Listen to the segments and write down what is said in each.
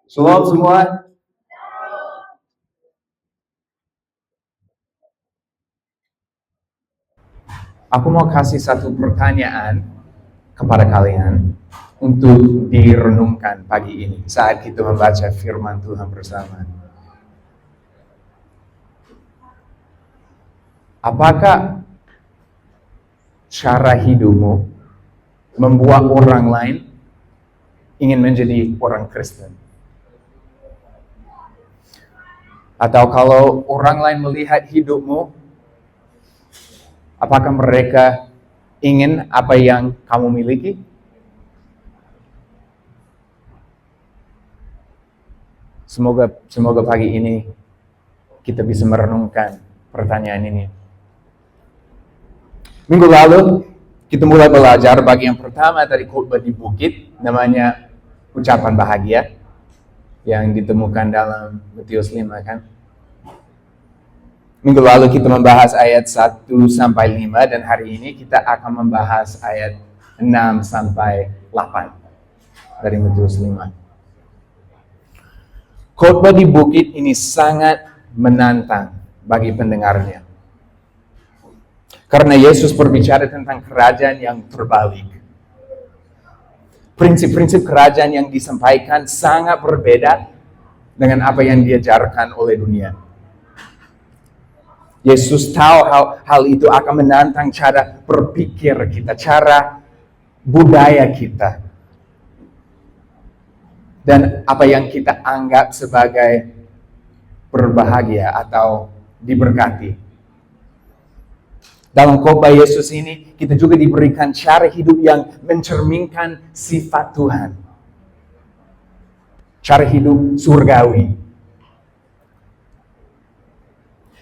Shalom semua. Aku mau kasih satu pertanyaan kepada kalian untuk direnungkan pagi ini saat kita membaca firman Tuhan bersama. Apakah cara hidupmu membuat orang lain ingin menjadi orang Kristen? Atau kalau orang lain melihat hidupmu, apakah mereka ingin apa yang kamu miliki? Semoga pagi ini kita bisa merenungkan pertanyaan ini. Minggu lalu kita mulai belajar bagian pertama dari khotbah di bukit, namanya ucapan bahagia, yang ditemukan dalam Matius 5 kan. Minggu lalu kita membahas ayat 1 sampai 5 dan hari ini kita akan membahas ayat 6 sampai 8 dari Matius 5. Khotbah di bukit ini sangat menantang bagi pendengarnya. Karena Yesus berbicara tentang kerajaan yang terbalik. Prinsip-prinsip kerajaan yang disampaikan sangat berbeda dengan apa yang diajarkan oleh dunia. Yesus tahu hal itu akan menantang cara berpikir kita, cara budaya kita, dan apa yang kita anggap sebagai berbahagia atau diberkati. Dalam khotbah Yesus ini, kita juga diberikan cara hidup yang mencerminkan sifat Tuhan. Cara hidup surgawi.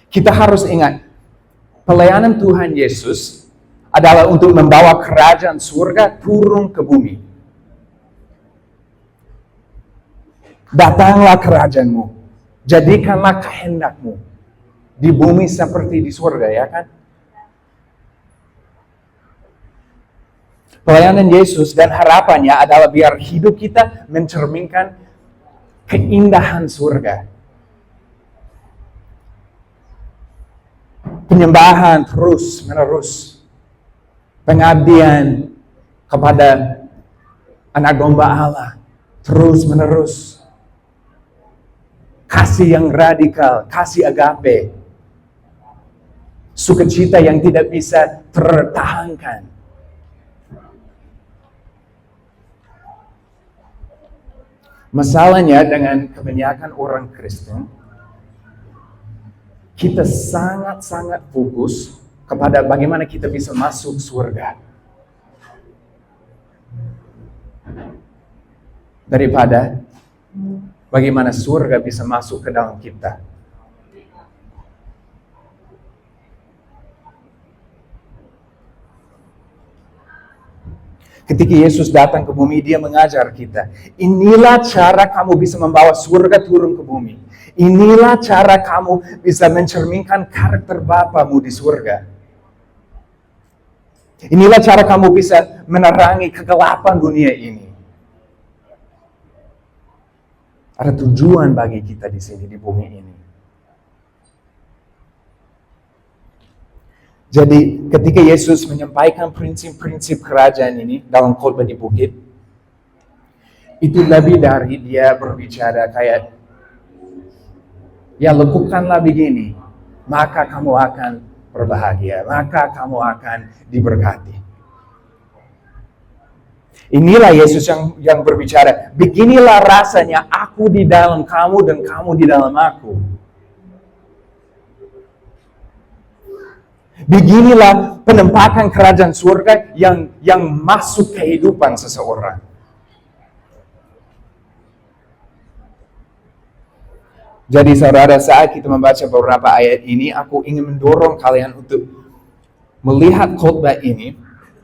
Kita harus ingat, pelayanan Tuhan Yesus adalah untuk membawa kerajaan surga turun ke bumi. Datanglah kerajaanmu, jadikanlah kehendakmu di bumi seperti di surga, ya kan? Pelayanan Yesus dan harapannya adalah biar hidup kita mencerminkan keindahan surga. Penyembahan terus-menerus. Pengabdian kepada anak domba Allah terus-menerus. Kasih yang radikal, kasih agape. Sukacita yang tidak bisa tertahankan. Masalahnya dengan kebanyakan orang Kristen, kita sangat-sangat fokus kepada bagaimana kita bisa masuk surga. Daripada bagaimana surga bisa masuk ke dalam kita. Ketika Yesus datang ke bumi, dia mengajar kita. Inilah cara kamu bisa membawa surga turun ke bumi. Inilah cara kamu bisa mencerminkan karakter Bapamu di surga. Inilah cara kamu bisa menerangi kegelapan dunia ini. Ada tujuan bagi kita di sini, di bumi ini. Jadi ketika Yesus menyampaikan prinsip-prinsip kerajaan ini dalam khotbah di bukit, itu lebih dari dia berbicara kayak, ya lakukanlah begini, maka kamu akan berbahagia, maka kamu akan diberkati. Inilah Yesus yang berbicara, beginilah rasanya aku di dalam kamu dan kamu di dalam aku. Beginilah penempatan kerajaan surga yang masuk kehidupan seseorang. Jadi saudara, saat kita membaca beberapa ayat ini, aku ingin mendorong kalian untuk melihat khotbah ini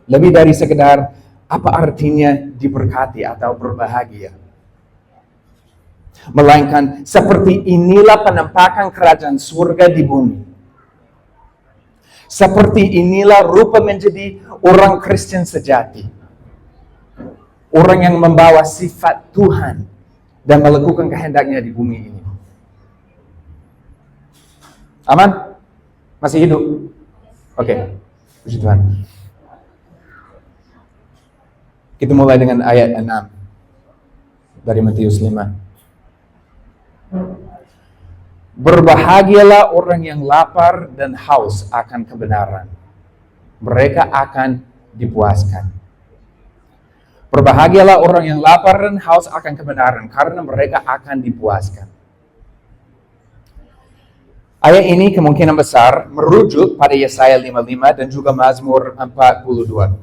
lebih dari sekedar apa artinya diberkati atau berbahagia. Melainkan seperti inilah penampakan kerajaan surga di bumi. Seperti inilah rupa menjadi orang Kristen sejati. Orang yang membawa sifat Tuhan dan melakukan kehendaknya di bumi ini. Aman? Masih hidup? Oke. Puji Tuhan. Kita mulai dengan ayat 6 dari Matius 5. Berbahagialah orang yang lapar dan haus akan kebenaran. Mereka akan dipuaskan. Berbahagialah orang yang lapar dan haus akan kebenaran, karena mereka akan dipuaskan. Ayat ini kemungkinan besar merujuk pada Yesaya 55 dan juga Mazmur 42.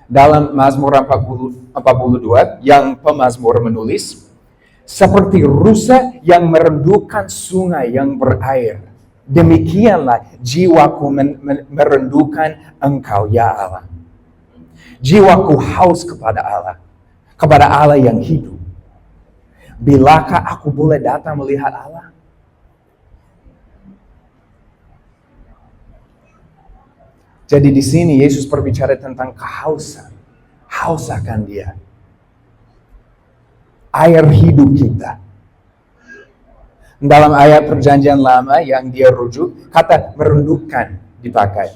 Dalam Mazmur 42 yang pemazmur menulis, seperti rusa yang merendukan sungai yang berair, demikianlah jiwaku merendukan Engkau, ya Allah. Jiwaku haus kepada Allah yang hidup. Bilakah aku boleh datang melihat Allah? Jadi di sini Yesus berbicara tentang kehausan. Haus akan Dia. Air hidup kita. Dalam ayat perjanjian lama yang dia rujuk, kata merendukkan dipakai.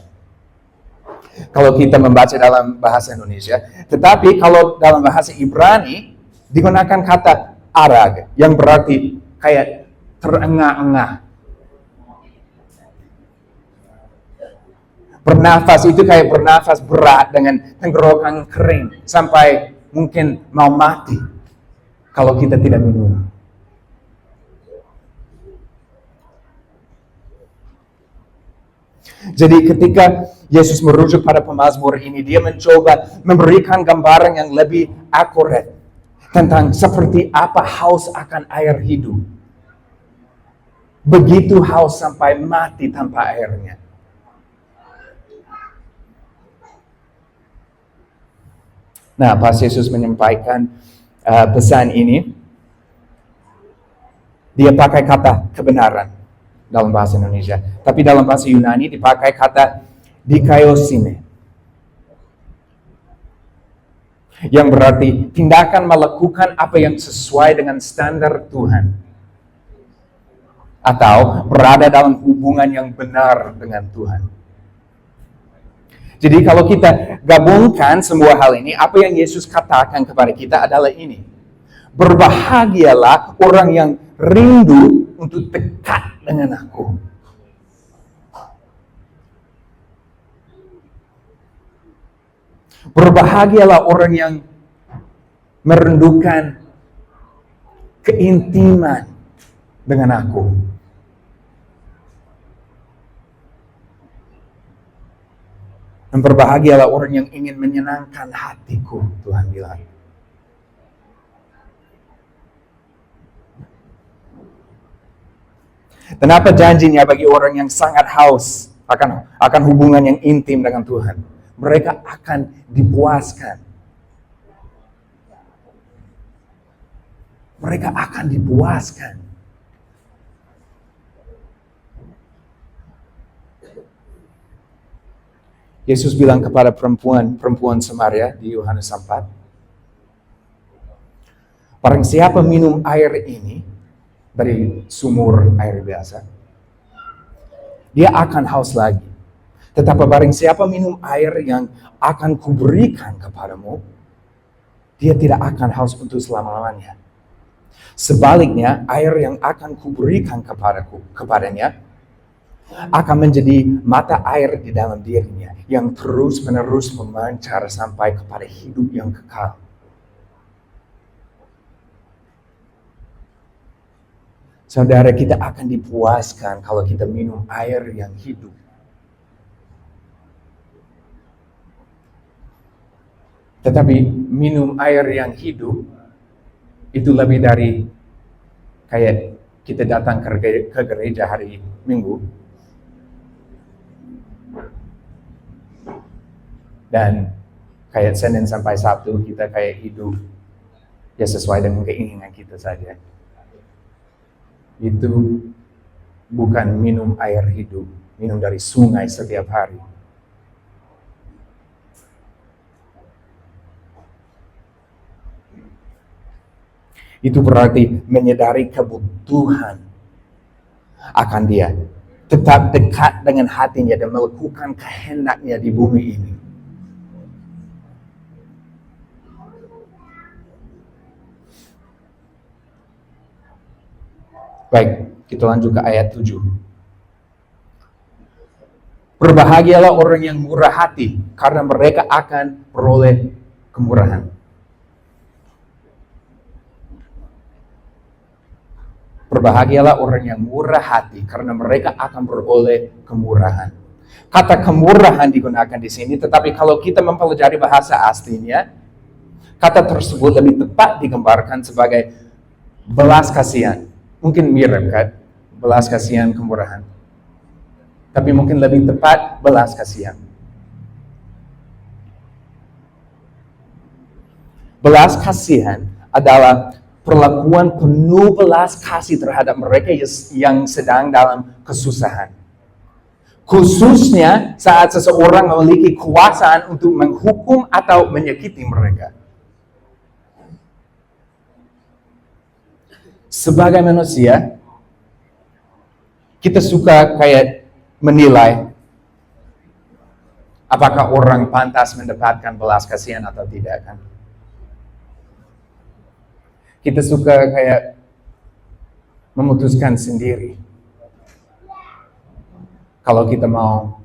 Kalau kita membaca dalam bahasa Indonesia. Tetapi kalau dalam bahasa Ibrani, digunakan kata arag, yang berarti kayak terengah-engah. Bernafas itu kayak bernafas berat dengan tenggorokan kering sampai mungkin mau mati kalau kita tidak minum. Jadi ketika Yesus merujuk pada pemazmur ini, dia mencoba memberikan gambaran yang lebih akurat tentang seperti apa haus akan air hidup. Begitu haus sampai mati tanpa airnya. Nah, pas Yesus menyampaikan pesan ini, dia pakai kata kebenaran dalam bahasa Indonesia. Tapi dalam bahasa Yunani dipakai kata dikaiosine, yang berarti tindakan melakukan apa yang sesuai dengan standar Tuhan, atau berada dalam hubungan yang benar dengan Tuhan. Jadi kalau kita gabungkan semua hal ini, apa yang Yesus katakan kepada kita adalah ini. Berbahagialah orang yang rindu untuk dekat dengan aku. Berbahagialah orang yang merindukan keintiman dengan aku. Dan berbahagialah orang yang ingin menyenangkan hatiku, Tuhan bilang. Dan apa janjinya bagi orang yang sangat haus akan hubungan yang intim dengan Tuhan? Mereka akan dipuaskan. Mereka akan dipuaskan. Yesus bilang kepada perempuan Samaria di Yohanes 4, barang siapa minum air ini dari sumur air biasa, dia akan haus lagi. Tetapi barang siapa minum air yang akan kuberikan kepadamu, dia tidak akan haus untuk selama-lamanya. Sebaliknya, air yang akan kuberikan kepadanya akan menjadi mata air di dalam dirinya yang terus-menerus memancar sampai kepada hidup yang kekal. Saudara, kita akan dipuaskan kalau kita minum air yang hidup. Tetapi minum air yang hidup itu lebih dari kayak kita datang ke gereja hari Minggu dan kayak Senin sampai Sabtu kita kayak hidup ya sesuai dengan keinginan kita saja. Itu bukan minum air hidup, minum dari sungai setiap hari. Itu berarti menyadari kebutuhan akan dia. Tetap dekat dengan hatinya dan melakukan kehendaknya di bumi ini. Baik, kita lanjut ke ayat 7. Berbahagialah orang yang murah hati, karena mereka akan beroleh kemurahan. Berbahagialah orang yang murah hati, karena mereka akan beroleh kemurahan. Kata kemurahan digunakan di sini, tetapi kalau kita mempelajari bahasa aslinya, kata tersebut lebih tepat digambarkan sebagai belas kasihan. Mungkin mirip kan, belas kasihan kemurahan. Tapi mungkin lebih tepat belas kasihan. Belas kasihan adalah perlakuan penuh belas kasih terhadap mereka yang sedang dalam kesusahan. Khususnya saat seseorang memiliki kekuasaan untuk menghukum atau menyakiti mereka. Sebagai manusia, kita suka kayak menilai apakah orang pantas mendapatkan belas kasihan atau tidak kan. Kita suka kayak memutuskan sendiri kalau kita mau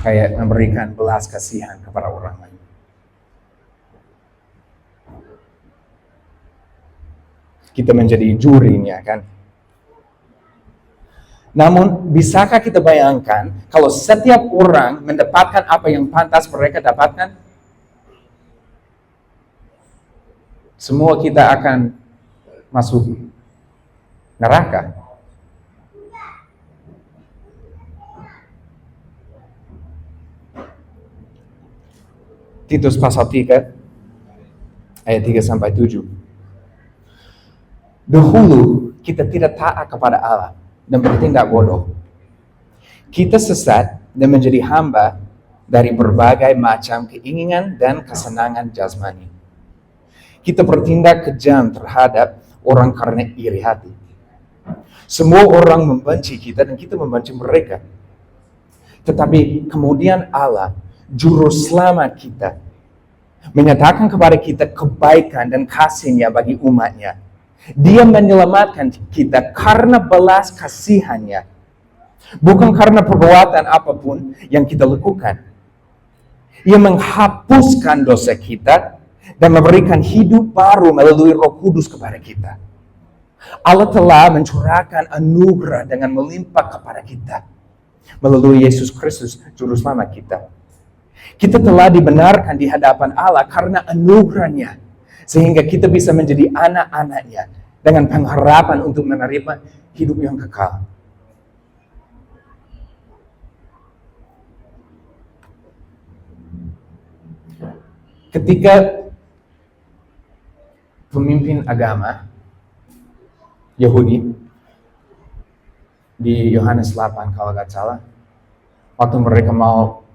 kayak memberikan belas kasihan kepada orang lain. Kita menjadi jurinya kan. Namun, bisakah kita bayangkan kalau setiap orang mendapatkan apa yang pantas mereka dapatkan? Semua kita akan masuk neraka. Titus pasal 3, ayat 3-7. Dahulu kita tidak taat kepada Allah dan bertindak bodoh. Kita sesat dan menjadi hamba dari berbagai macam keinginan dan kesenangan jasmani. Kita bertindak kejam terhadap orang karena iri hati. Semua orang membenci kita dan kita membenci mereka. Tetapi kemudian Allah, juru selamat kita, menyatakan kepada kita kebaikan dan kasih-Nya bagi umat-Nya. Dia menyelamatkan kita karena belas kasihan-Nya, bukan karena perbuatan apapun yang kita lakukan. Ia menghapuskan dosa kita dan memberikan hidup baru melalui Roh Kudus kepada kita. Allah telah mencurahkan anugerah dengan melimpah kepada kita melalui Yesus Kristus, Juru Selamat kita. Kita telah dibenarkan di hadapan Allah karena anugerah-Nya, sehingga kita bisa menjadi anak-anak-Nya dengan pengharapan untuk menerima hidup yang kekal. Ketika pemimpin agama Yahudi di Yohanes 8 kalau nggak salah, waktu mereka mau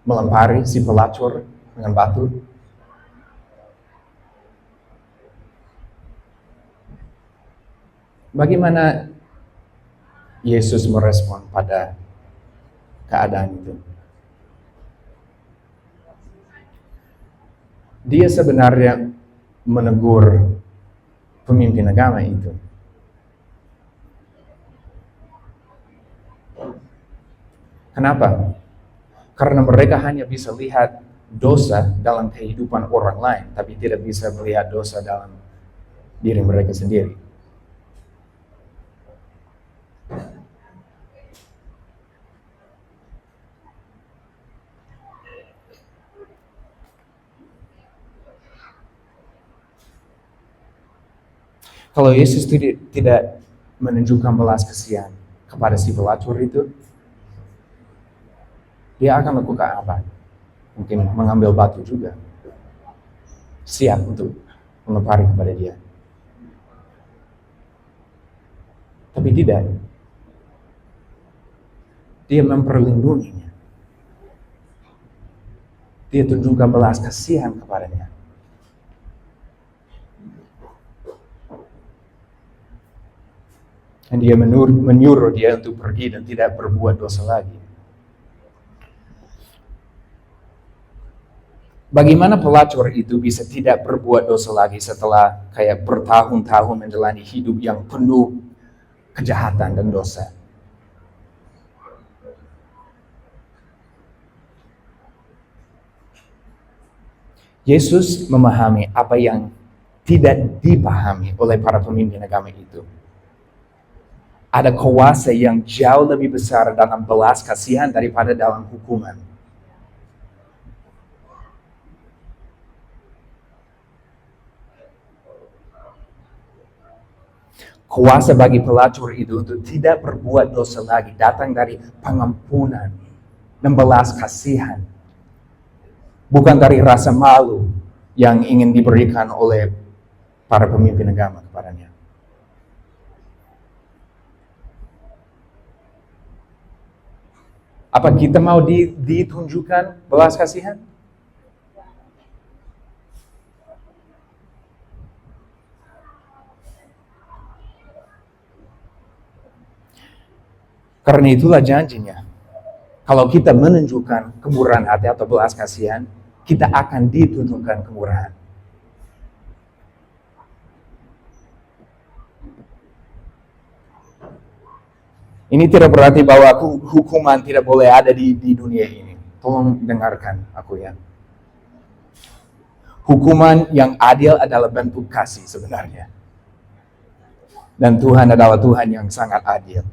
melempari si pelacur dengan batu, bagaimana Yesus merespon pada keadaan itu? Dia sebenarnya menegur pemimpin agama itu. Kenapa? Karena mereka hanya bisa lihat dosa dalam kehidupan orang lain, tapi tidak bisa melihat dosa dalam diri mereka sendiri. Kalau Yesus tidak menunjukkan belas kasihan kepada si pelacur itu, dia akan lakukan apa? Mungkin mengambil batu juga, siap untuk melempari kepada dia. Tapi tidak. Dia memperlindunginya. Dia tunjukkan belas kasihan kepadanya. Dan dia menyuruh dia untuk pergi dan tidak berbuat dosa lagi. Bagaimana pelacur itu bisa tidak berbuat dosa lagi setelah kayak bertahun-tahun menjalani hidup yang penuh kejahatan dan dosa? Yesus memahami apa yang tidak dipahami oleh para pemimpin agama itu. Ada kuasa yang jauh lebih besar dalam belas kasihan daripada dalam hukuman. Kuasa bagi pelacur itu untuk tidak berbuat dosa lagi datang dari pengampunan dan belas kasihan. Bukan dari rasa malu yang ingin diberikan oleh para pemimpin agama kepadanya. Apa kita mau ditunjukkan belas kasihan? Karena itulah janjinya. Kalau kita menunjukkan kemurahan hati atau belas kasihan, kita akan ditunjukkan kemurahan. Ini tidak berarti bahwa hukuman tidak boleh ada di dunia ini. Tolong dengarkan aku ya. Hukuman yang adil adalah bentuk kasih sebenarnya. Dan Tuhan adalah Tuhan yang sangat adil.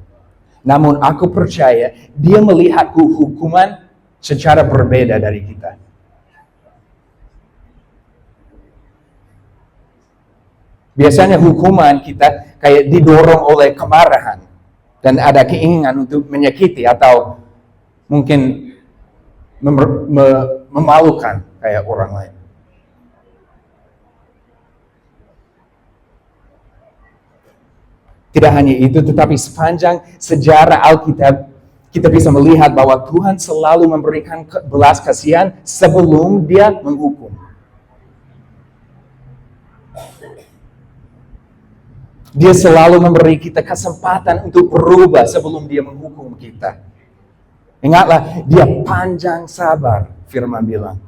Namun aku percaya dia melihat hukuman secara berbeda dari kita. Biasanya hukuman kita kayak didorong oleh kemarahan dan ada keinginan untuk menyakiti atau mungkin memalukan kayak orang lain. Tidak hanya itu, tetapi sepanjang sejarah Alkitab, kita bisa melihat bahwa Tuhan selalu memberikan belas kasihan sebelum dia menghukum. Dia selalu memberi kita kesempatan untuk berubah sebelum dia menghukum kita. Ingatlah, dia panjang sabar, firman bilang.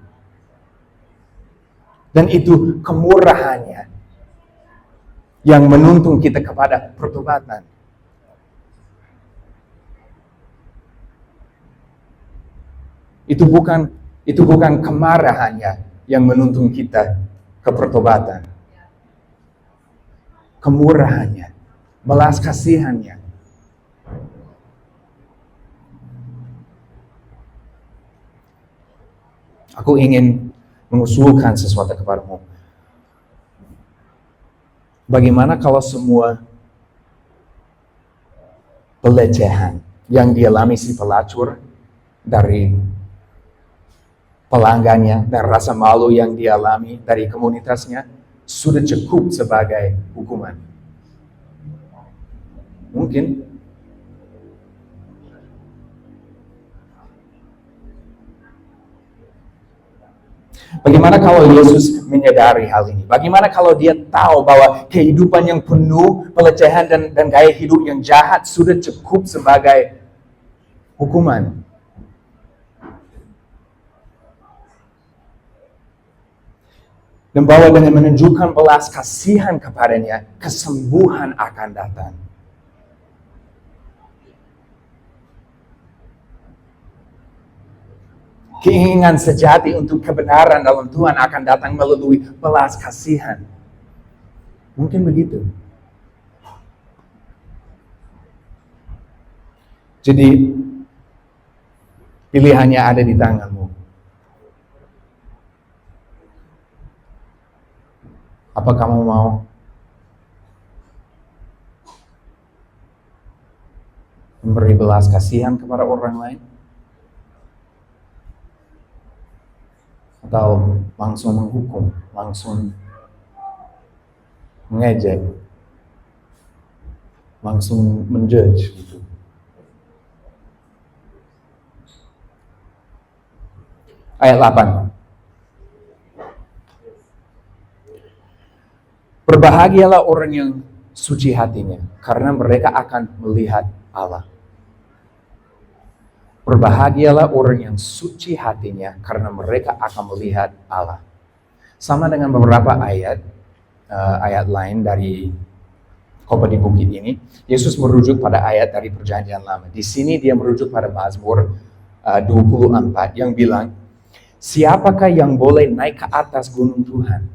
Dan itu kemurahannya yang menuntun kita kepada pertobatan. Itu bukan kemarahannya yang menuntun kita ke pertobatan. Kemurahannya, belas kasihannya. Aku ingin mengusulkan sesuatu kepadamu. Bagaimana kalau semua pelecehan yang dialami si pelacur dari pelanggannya dan rasa malu yang dialami dari komunitasnya sudah cukup sebagai hukuman? Mungkin. Bagaimana kalau Yesus menyadari hal ini? Bagaimana kalau dia tahu bahwa kehidupan yang penuh pelecehan dan gaya hidup yang jahat sudah cukup sebagai hukuman? Dan bahwa dengan menunjukkan belas kasihan kepadanya, kesembuhan akan datang. Keinginan sejati untuk kebenaran dalam Tuhan akan datang melalui belas kasihan. Mungkin begitu. Jadi, pilihannya ada di tanganmu. Apa kamu mau memberi belas kasihan kepada orang lain? Atau langsung menghukum, langsung mengejek, langsung menjudge gitu. Ayat 8. Berbahagialah orang yang suci hatinya, karena mereka akan melihat Allah. Berbahagialah orang yang suci hatinya, karena mereka akan melihat Allah. Sama dengan beberapa ayat lain dari khotbah di bukit ini, Yesus merujuk pada ayat dari Perjanjian Lama. Di sini dia merujuk pada Mazmur 24 yang bilang, siapakah yang boleh naik ke atas gunung Tuhan?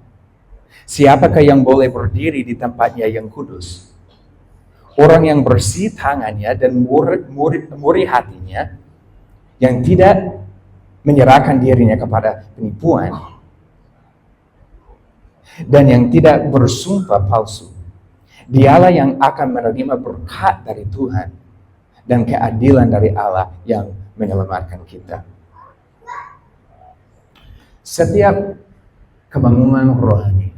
Siapakah yang boleh berdiri di tempatnya yang kudus? Orang yang bersih tangannya dan murni hatinya, yang tidak menyerahkan dirinya kepada penipuan, dan yang tidak bersumpah palsu. Dialah yang akan menerima berkat dari Tuhan dan keadilan dari Allah yang menyelamatkan kita. Setiap kebangunan rohani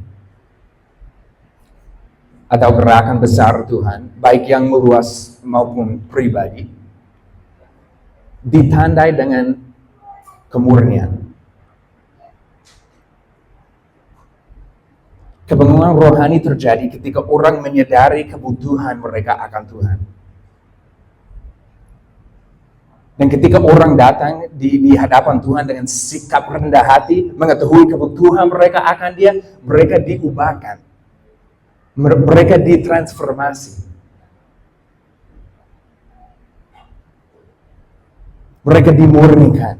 atau gerakan besar Tuhan, baik yang meluas maupun pribadi, ditandai dengan kemurnian. Kebangunan rohani terjadi ketika orang menyadari kebutuhan mereka akan Tuhan. Dan ketika orang datang di hadapan Tuhan dengan sikap rendah hati, mengetahui kebutuhan mereka akan Dia, mereka diubahkan. Mereka ditransformasi. Mereka dimurnikan.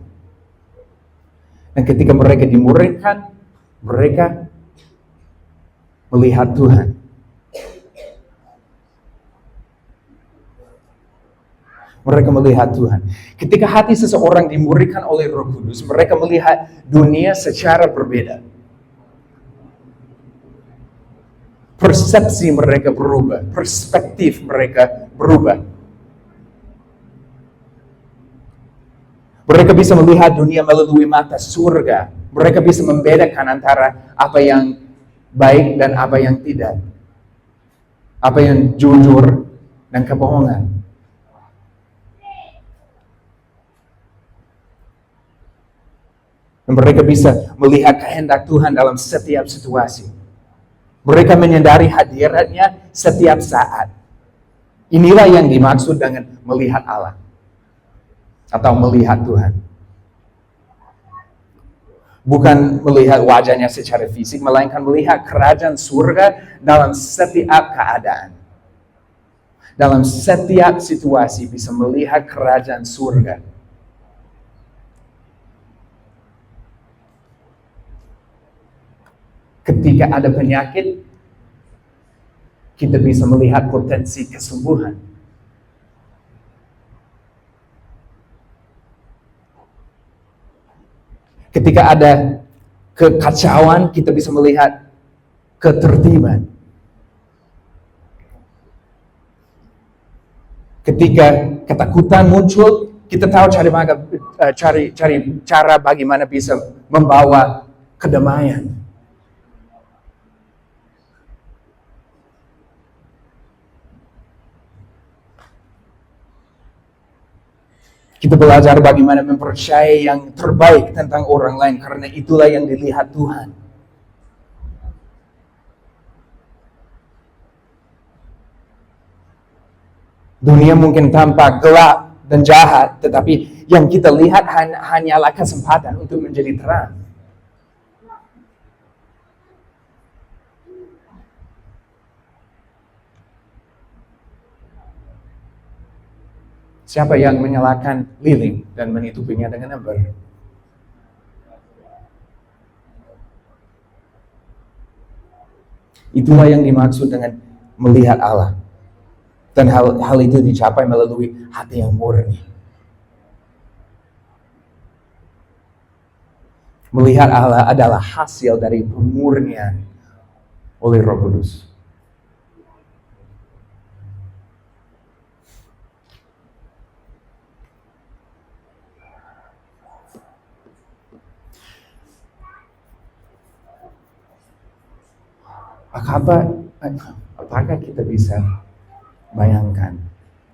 Dan ketika mereka dimurnikan, mereka melihat Tuhan. Mereka melihat Tuhan. Ketika hati seseorang dimurnikan oleh Roh Kudus, mereka melihat dunia secara berbeda. Persepsi mereka berubah, perspektif mereka berubah. Mereka bisa melihat dunia melalui mata surga. Mereka bisa membedakan antara apa yang baik dan apa yang tidak. Apa yang jujur dan kebohongan. Dan mereka bisa melihat kehendak Tuhan dalam setiap situasi. Mereka menyadari hadiratnya setiap saat. Inilah yang dimaksud dengan melihat Allah. Atau melihat Tuhan. Bukan melihat wajahnya secara fisik, melainkan melihat kerajaan surga dalam setiap keadaan. Dalam setiap situasi bisa melihat kerajaan surga. Ketika ada penyakit, kita bisa melihat potensi kesembuhan. Ketika ada kekacauan, kita bisa melihat ketertiban. Ketika ketakutan muncul, kita tahu cari cara bagaimana bisa membawa kedamaian. Kita belajar bagaimana mempercayai yang terbaik tentang orang lain, karena itulah yang dilihat Tuhan. Dunia mungkin tampak gelap dan jahat, tetapi yang kita lihat hanyalah kesempatan untuk menjadi terang. Siapa yang menyalakan lilin dan menutupinya dengan ember? Itulah yang dimaksud dengan melihat Allah. Dan hal itu dicapai melalui hati yang murni. Melihat Allah adalah hasil dari pemurnian oleh Roh Kudus. Apakah kita bisa bayangkan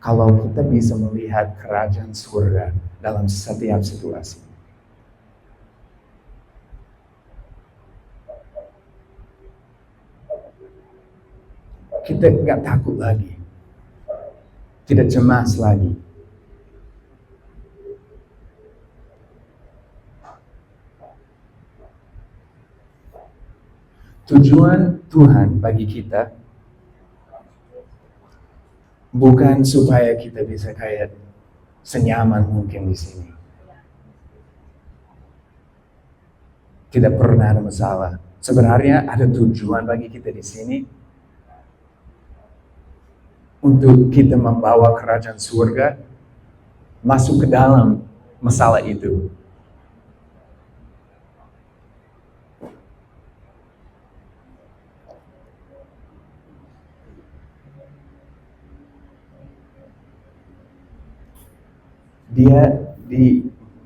kalau kita bisa melihat kerajaan surga dalam setiap situasi? kita nggak takut lagi, tidak cemas lagi. Tujuan Tuhan bagi kita bukan supaya kita bisa kayak senyaman mungkin di sini. Tidak pernah ada masalah. Sebenarnya ada tujuan bagi kita di sini untuk kita membawa kerajaan surga masuk ke dalam masalah itu.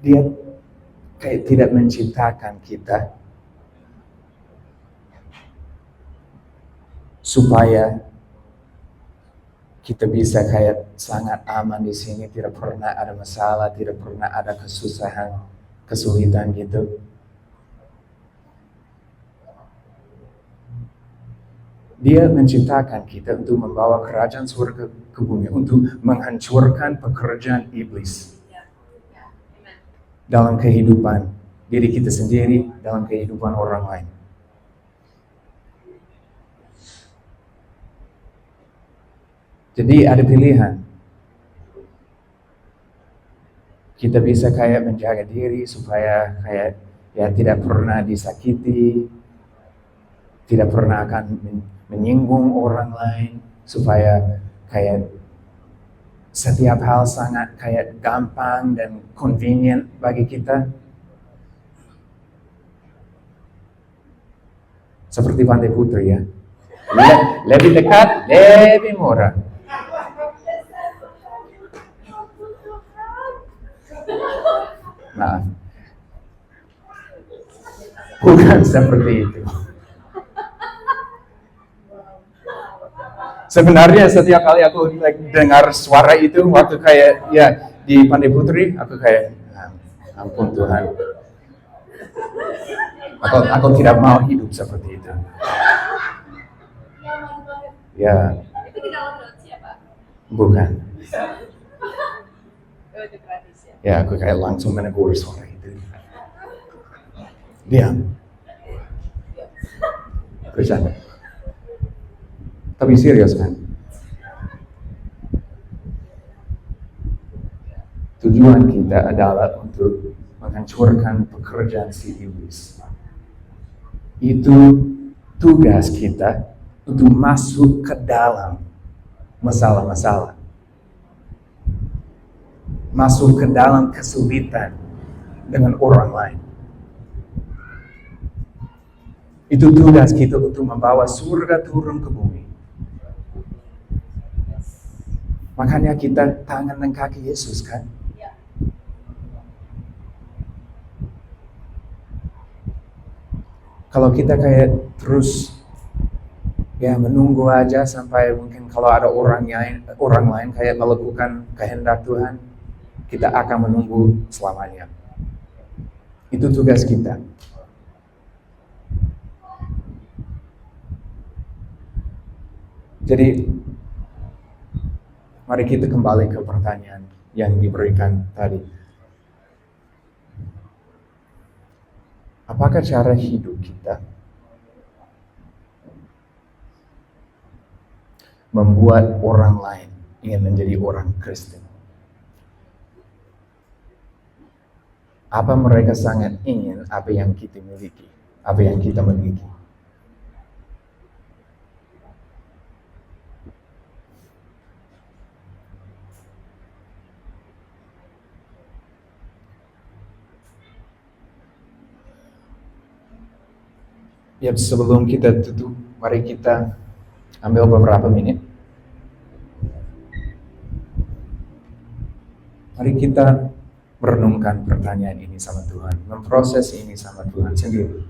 Dia kayak tidak menciptakan kita supaya kita bisa kayak sangat aman di sini, tidak pernah ada masalah, tidak pernah ada kesusahan, kesulitan gitu. Dia menciptakan kita untuk membawa kerajaan surga ke bumi, untuk menghancurkan pekerjaan iblis dalam kehidupan diri kita sendiri, dalam kehidupan orang lain. Jadi ada pilihan. Kita bisa kayak menjaga diri supaya kayak ya tidak pernah disakiti, tidak pernah akan menyinggung orang lain, supaya kayak setiap hal sangat kayak gampang dan convenient bagi kita. Seperti Pantai Putri ya. Lebih dekat, lebih murah. Nah, bukan seperti itu. Sebenarnya setiap kali aku dengar suara itu waktu kayak ya di Pantai Putri, aku kayak ampun Tuhan, aku tidak mau hidup seperti itu. Ya. Itu di dalam notes ya Pak? Bukan. Ya aku kayak langsung menegur suara itu. Diam. Bercanda. Tapi serius kan? Tujuan kita adalah untuk menghancurkan pekerjaan si iblis. Itu tugas kita untuk masuk ke dalam masalah-masalah. Masuk ke dalam kesulitan dengan orang lain. Itu tugas kita untuk membawa surga turun ke bumi. Makanya kita tangan dan kaki Yesus kan? Kalau kita kayak terus ya menunggu aja sampai mungkin kalau ada orang lain kayak melakukan kehendak Tuhan, kita akan menunggu selamanya. Itu tugas kita. Jadi mari kita kembali ke pertanyaan yang diberikan tadi. Apakah cara hidup kita membuat orang lain ingin menjadi orang Kristen? Apa mereka sangat ingin apa yang kita miliki, apa yang kita miliki? Ya, sebelum kita tutup, mari kita ambil beberapa menit. Mari kita merenungkan pertanyaan ini sama Tuhan, memproses ini sama Tuhan sendiri.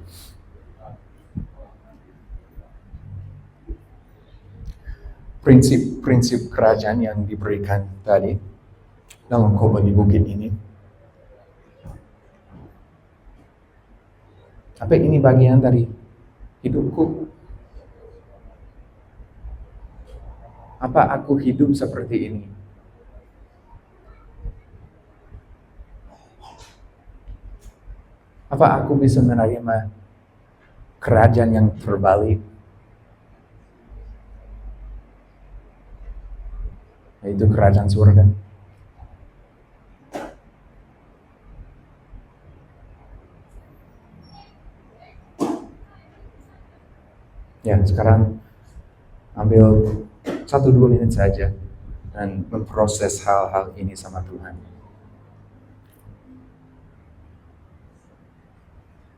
Prinsip-prinsip kerajaan yang diberikan tadi dalam khotbah di bukit ini. Apa ini bagian dari hidupku? Apa aku hidup seperti ini? Apa aku bisa menerima kerajaan yang terbalik? Yaitu kerajaan surga. Ya, sekarang ambil 1-2 menit saja dan memproses hal-hal ini sama Tuhan.